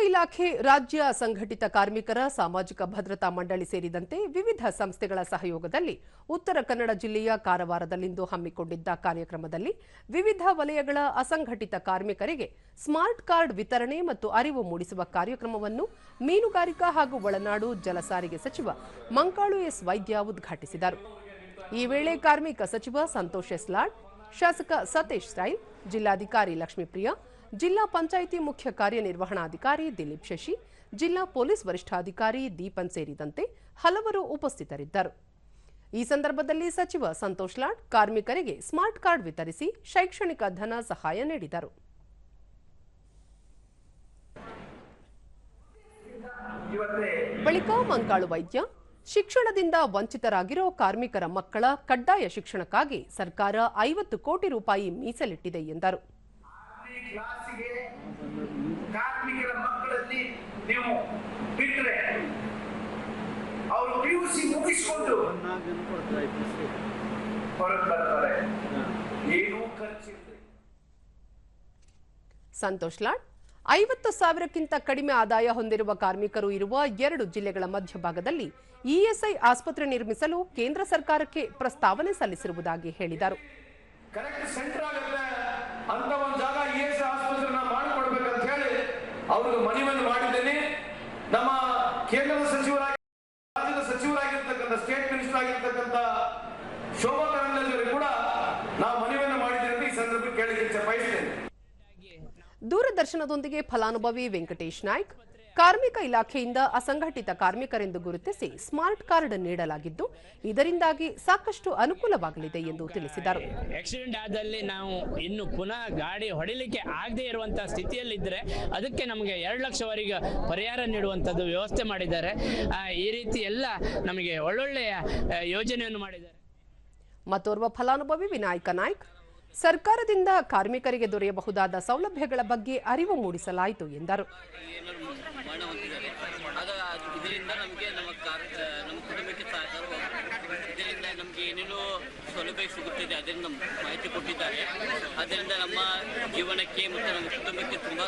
ಇಲಾಖೆ, ರಾಜ್ಯ ಸಂಘಟಿತ ಕಾರ್ಮಿಕರ ಸಾಮಾಜಿಕ ಭದ್ರತಾ ಮಂಡಳಿ ಸೇರಿದಂತೆ ವಿವಿಧ ಸಂಸ್ಥೆಗಳ ಸಹಯೋಗದಲ್ಲಿ ಉತ್ತರ ಕನ್ನಡ ಜಿಲ್ಲೆಯ ಕಾರವಾರದಲ್ಲಿಂದು ಹಮ್ಮಿಕೊಂಡಿದ್ದ ಕಾರ್ಯಕ್ರಮದಲ್ಲಿ ವಿವಿಧ ವಲಯಗಳ ಅಸಂಘಟಿತ ಕಾರ್ಮಿಕರಿಗೆ ಸ್ಮಾರ್ಟ್ ಕಾರ್ಡ್ ವಿತರಣೆ ಮತ್ತು ಅರಿವು ಮೂಡಿಸುವ ಕಾರ್ಯಕ್ರಮವನ್ನು ಮೀನುಗಾರಿಕಾ ಹಾಗೂ ಒಳನಾಡು ಜಲಸಾರಿಗೆ ಸಚಿವ ಮಂಕಾಳು ಎಸ್ ವೈದ್ಯ ಉದ್ಘಾಟಿಸಿದರು. ಈ ವೇಳೆ ಕಾರ್ಮಿಕ ಸಚಿವ ಸಂತೋಷ್ ಎಸ್ ಲಾಡ್, ಶಾಸಕ ಸತೀಶ್ ಸ್ಟೈಲ್, ಜಿಲ್ಲಾಧಿಕಾರಿ ಲಕ್ಷ್ಮೀಪ್ರಿಯಾ, ಜಿಲ್ಲಾ ಪಂಚಾಯಿತಿ ಮುಖ್ಯ ಕಾರ್ಯನಿರ್ವಹಣಾಧಿಕಾರಿ ದಿಲೀಪ್ ಶಶಿ, ಜಿಲ್ಲಾ ಪೊಲೀಸ್ ವರಿಷ್ಠಾಧಿಕಾರಿ ದೀಪನ್ ಸೇರಿದಂತೆ ಹಲವರು ಉಪಸ್ಥಿತರಿದ್ದರು. ಈ ಸಂದರ್ಭದಲ್ಲಿ ಸಚಿವ ಸಂತೋಷ್ ಲಾಡ್ ಕಾರ್ಮಿಕರಿಗೆ ಸ್ಮಾರ್ಟ್ ಕಾರ್ಡ್ ವಿತರಿಸಿ ಶೈಕ್ಷಣಿಕ ಧನ ಸಹಾಯ ನೀಡಿದರು. ಬಳಿಕ ಮಂಕಾಳು ವೈದ್ಯ, ಶಿಕ್ಷಣದಿಂದ ವಂಚಿತರಾಗಿರೋ ಕಾರ್ಮಿಕರ ಮಕ್ಕಳ ಕಡ್ಡಾಯ ಶಿಕ್ಷಣಕ್ಕಾಗಿ ಸರ್ಕಾರ 50 ಕೋಟಿ ರೂಪಾಯಿ ಮೀಸಲಿಟ್ಟಿದೆ ಎಂದರು. ಕಾರ್ಮಿಕರ ಮಕ್ಕಳಲ್ಲಿ ನೀವು ಬಿಟ್ಟರೆ ಅವರು ಪಿಯುಸಿ ಮುಗಿಸಿಕೊಂಡು ಹೊರಗೆ ಬರ್ತಾರೆ, ಏನೂ ಖರ್ಚಿಲ್ಲ. ಸಂತೋಷ್ ಲಾಡ್, 50,000ಕ್ಕಿಂತ ಕಡಿಮೆ ಆದಾಯ ಹೊಂದಿರುವ ಕಾರ್ಮಿಕರು ಇರುವ 2 ಜಿಲ್ಲೆಗಳ ಮಧ್ಯಭಾಗದಲ್ಲಿ ಇಎಸ್ಐ ಆಸ್ಪತ್ರೆ ನಿರ್ಮಿಸಲು ಕೇಂದ್ರ ಸರ್ಕಾರಕ್ಕೆ ಪ್ರಸ್ತಾವನೆ ಸಲ್ಲಿಸಿರುವುದಾಗಿ ಹೇಳಿದರು. ಅಂತ ಒಂದು ಜಾಗ ಇಎಸ್ಐ ಆಸ್ಪತ್ರೆನ ಮಾಡಿಕೊಡ್ಬೇಕಂತ ಹೇಳಿ ಅವ್ರಿಗೆ ಮನವಿಯನ್ನು ಮಾಡಿದ್ದೇನೆ. ನಮ್ಮ ಕೇಂದ್ರದ ಸಚಿವರಾಗಿ, ರಾಜ್ಯದ ಸಚಿವರಾಗಿರ್ತಕ್ಕಂಥ, ಸ್ಟೇಟ್ ಮಿನಿಸ್ಟರ್ ಆಗಿರ್ತಕ್ಕಂಥ ಶೋಭಾ ಕರಂದ್ಲಾಜೆ ಕೂಡ ನಾವು ಮನವಿಯನ್ನು ಮಾಡಿದ್ದೇವೆ. ಈ ಸಂದರ್ಭ ಕೇಳಲಿಕ್ಕೆ ಬಯಸ್ತೇನೆ. ದೂರದರ್ಶನದೊಂದಿಗೆ ಫಲಾನುಭವಿ ವೆಂಕಟೇಶ್ ನಾಯ್ಕ್, ಕಾರ್ಮಿಕ ಇಲಾಖೆಯಿಂದ ಅಸಂಘಟಿತ ಕಾರ್ಮಿಕರೆಂದು ಗುರುತಿಸಿ ಸ್ಮಾರ್ಟ್ ಕಾರ್ಡ್ ನೀಡಲಾಗಿದ್ದು ಇದರಿಂದಾಗಿ ಸಾಕಷ್ಟು ಅನುಕೂಲವಾಗಲಿದೆ ಎಂದು ತಿಳಿಸಿದರು. ಆಕ್ಸಿಡೆಂಟ್ ಆದಲ್ಲಿ ನಾವು ಇನ್ನು ಪುನಃ ಗಾಡಿ ಹೊಡಿಲಿಕ್ಕೆ ಆಗದೆ ಇರುವಂತಹ ಸ್ಥಿತಿಯಲ್ಲಿದ್ದರೆ ಅದಕ್ಕೆ ನಮಗೆ 2 ಲಕ್ಷವರೆಗೆ ಪರಿಹಾರ ನೀಡುವಂಥದ್ದು ವ್ಯವಸ್ಥೆ ಮಾಡಿದ್ದಾರೆ. ಈ ರೀತಿ ಎಲ್ಲ ನಮಗೆ ಒಳ್ಳೊಳ್ಳೆಯ ಯೋಜನೆಯನ್ನು ಮಾಡಿದ್ದಾರೆ. ಮತ್ತೋರ್ವ ಫಲಾನುಭವಿ ವಿನಾಯಕ ನಾಯ್ಕ್, ಸರ್ಕಾರದಿಂದ ಕಾರ್ಮಿಕರಿಗೆ ದೊರೆಯಬಹುದಾದ ಸೌಲಭ್ಯಗಳ ಬಗ್ಗೆ ಅರಿವು ಮೂಡಿಸಲಾಯಿತು ಎಂದರು. ಇದರಿಂದ ನಮಗೆ ನಮ್ಮ ಕುಟುಂಬಕ್ಕೆ ಇದರಿಂದ ನಮಗೆ ಏನೇನೋ ಸೌಲಭ್ಯ ಸಿಗುತ್ತಿದೆ ಅದರಿಂದ ಮಾಹಿತಿ ಕೊಟ್ಟಿದ್ದಾರೆ. ಅದರಿಂದ ನಮ್ಮ ಜೀವನಕ್ಕೆ ಮತ್ತು ನಮ್ಮ ಕುಟುಂಬಕ್ಕೆ ತುಂಬ